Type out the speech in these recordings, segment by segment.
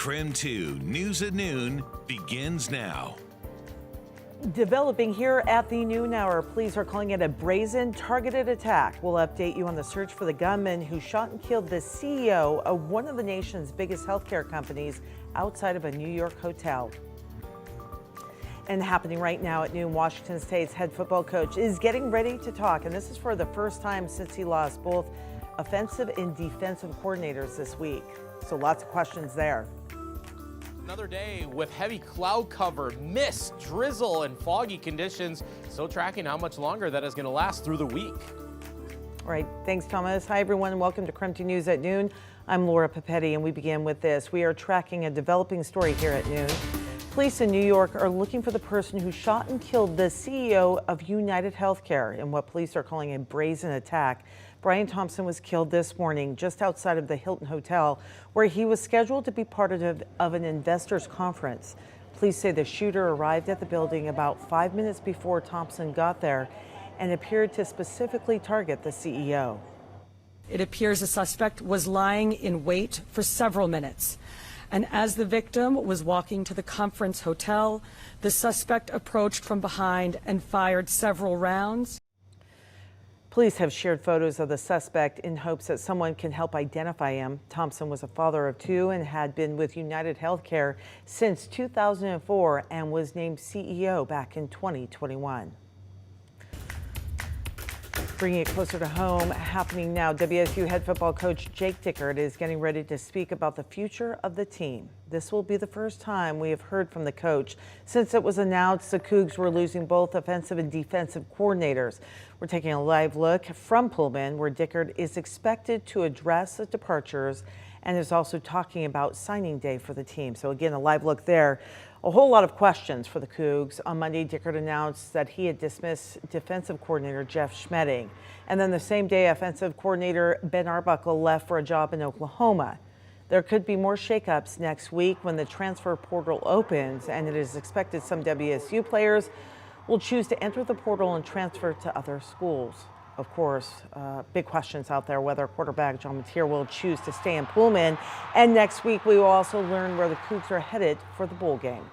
KREM 2 News at Noon begins now. Developing here at the noon hour, police are calling it a brazen targeted attack. We'll update you on the search for the gunman who shot and killed the CEO of one of the nation's biggest healthcare companies outside of a New York hotel. And happening right now at noon, Washington State's head football coach is getting ready to talk, and this is for the first time since he lost both offensive and defensive coordinators this week. So lots of questions there. Another day with heavy cloud cover, mist, drizzle, and foggy conditions. Still tracking how much longer that is going to last through the week. All right, thanks, Thomas. Hi, everyone, and welcome to KREM 2 News at Noon. I'm Laura Papetti, and we begin with this. We are tracking a developing story here at noon. Police in New York are looking for the person who shot and killed the CEO of United Healthcare in what police are calling a brazen attack. Brian Thompson was killed this morning just outside of the Hilton Hotel, where he was scheduled to be part of an investors conference. Police say the shooter arrived at the building about 5 minutes before Thompson got there and appeared to specifically target the CEO. It appears the suspect was lying in wait for several minutes. And as the victim was walking to the conference hotel, the suspect approached from behind and fired several rounds. Police have shared photos of the suspect in hopes that someone can help identify him. Thompson was a father of two and had been with United Healthcare since 2004 and was named CEO back in 2021. Bringing it closer to home, happening now, WSU head football coach Jake Dickert is getting ready to speak about the future of the team. This will be the first time we have heard from the coach since it was announced the Cougs were losing both offensive and defensive coordinators. We're taking a live look from Pullman, where Dickert is expected to address the departures and is also talking about signing day for the team. So again, a live look there. A whole lot of questions for the Cougs. On Monday, Dickert announced that he had dismissed defensive coordinator Jeff Schmedding. And then the same day, offensive coordinator Ben Arbuckle left for a job in Oklahoma. There could be more shakeups next week when the transfer portal opens, and it is expected some WSU players will choose to enter the portal and transfer to other schools. Of course, big questions out there whether quarterback John Mateer will choose to stay in Pullman. And next week, we will also learn where the Cougs are headed for the bowl game.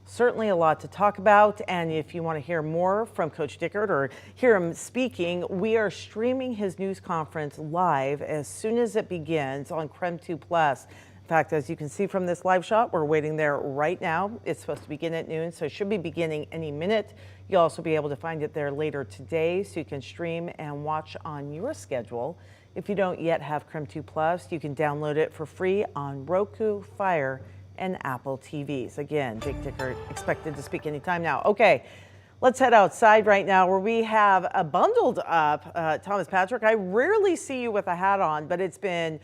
Certainly a lot to talk about. And if you want to hear more from Coach Dickert or hear him speaking, we are streaming his news conference live as soon as it begins on KREM 2 Plus. In fact, as you can see from this live shot, we're waiting there right now. It's supposed to begin at noon, so it should be beginning any minute. You'll also be able to find it there later today, so you can stream and watch on your schedule. If you don't yet have KREM 2 Plus, you can download it for free on Roku, Fire, and Apple TVs. Again, Jake Dickert expected to speak anytime now. Okay. Let's head outside right now where we have a bundled up Thomas Patrick. I rarely see you with a hat on, but it's been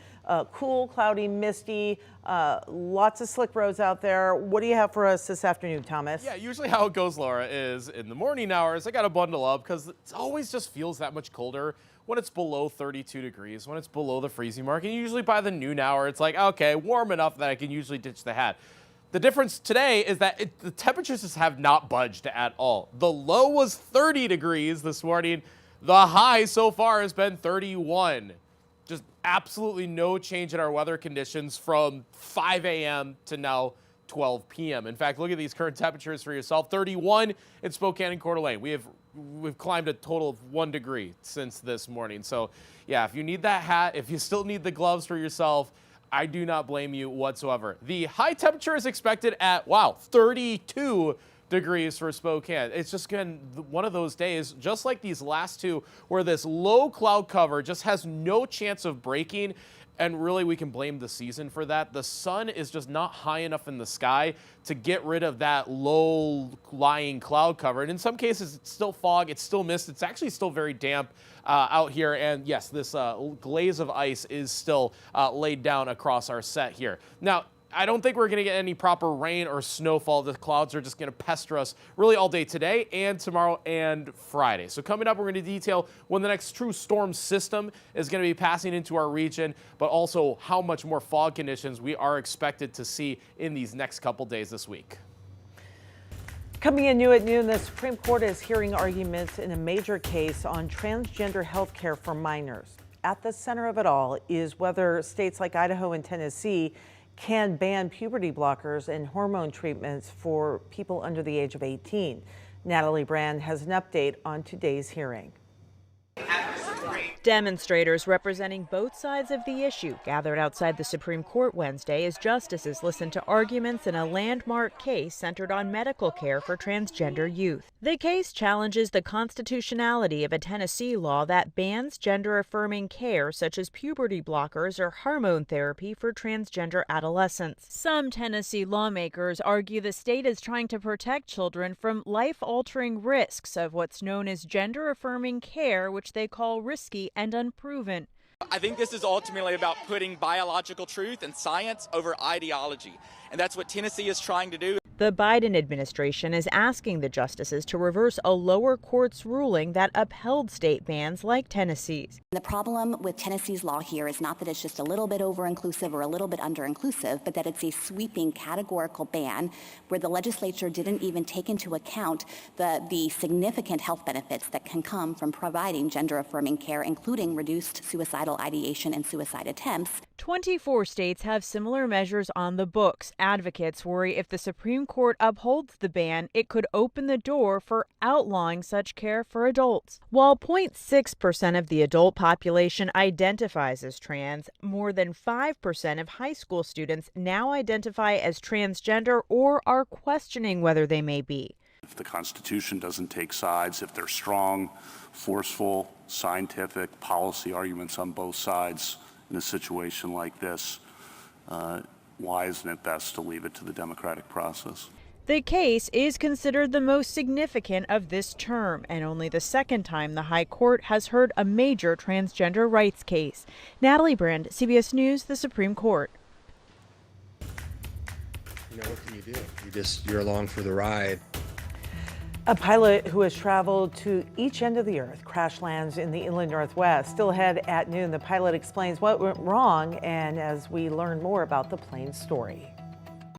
cool, cloudy, misty, lots of slick roads out there. What do you have for us this afternoon, Thomas? Yeah, usually how it goes, Laura, is in the morning hours, I got to bundle up because it always just feels that much colder when it's below 32 degrees, when it's below the freezing mark. And usually by the noon hour, it's like, okay, warm enough that I can usually ditch the hat. The difference today is that the temperatures just have not budged at all. The low was 30 degrees this morning. The high so far has been 31. Just absolutely no change in our weather conditions from 5 a.m. to now 12 p.m. In fact, look at these current temperatures for yourself. 31 in Spokane and Coeur d'Alene. We've climbed a total of 1 degree since this morning. So yeah, if you need that hat, if you still need the gloves for yourself, I do not blame you whatsoever. The high temperature is expected at, 32 degrees for Spokane. It's just been one of those days, just like these last two, where this low cloud cover just has no chance of breaking. And really, we can blame the season for that. The sun is just not high enough in the sky to get rid of that low-lying cloud cover. And in some cases, it's still fog, it's still mist, it's actually still very damp out here. And yes, this glaze of ice is still laid down across our set here. Now, I don't think we're going to get any proper rain or snowfall. The clouds are just going to pester us really all day today and tomorrow and Friday. So coming up, we're going to detail when the next true storm system is going to be passing into our region, but also how much more fog conditions we are expected to see in these next couple days this week. Coming in new at noon, the Supreme Court is hearing arguments in a major case on transgender health care for minors. At the center of it all is whether states like Idaho and Tennessee can ban puberty blockers and hormone treatments for people under the age of 18. Natalie Brand has an update on today's hearing. Demonstrators representing both sides of the issue gathered outside the Supreme Court Wednesday as justices listened to arguments in a landmark case centered on medical care for transgender youth. The case challenges the constitutionality of a Tennessee law that bans gender-affirming care such as puberty blockers or hormone therapy for transgender adolescents. Some Tennessee lawmakers argue the state is trying to protect children from life-altering risks of what's known as gender-affirming care, which they call risky and unproven. I think this is ultimately about putting biological truth and science over ideology, and that's what Tennessee is trying to do. The Biden administration is asking the justices to reverse a lower court's ruling that upheld state bans like Tennessee's. The problem with Tennessee's law here is not that it's just a little bit over-inclusive or a little bit under-inclusive, but that it's a sweeping categorical ban where the legislature didn't even take into account the significant health benefits that can come from providing gender-affirming care, including reduced suicidal ideation and suicide attempts. 24 states have similar measures on the books. Advocates worry if the Supreme Court upholds the ban, it could open the door for outlawing such care for adults. While 0.6% of the adult population identifies as trans, more than 5% of high school students now identify as transgender or are questioning whether they may be. If the Constitution doesn't take sides, if there's strong, forceful, scientific policy arguments on both sides in a situation like this, why isn't it best to leave it to the democratic process? The case is considered the most significant of this term and only the second time the High Court has heard a major transgender rights case. Natalie Brand, CBS News, the Supreme Court. What can you do? You're along for the ride. A pilot who has traveled to each end of the earth crash lands in the inland Northwest. Still ahead at noon, the pilot explains what went wrong and as we learn more about the plane's story.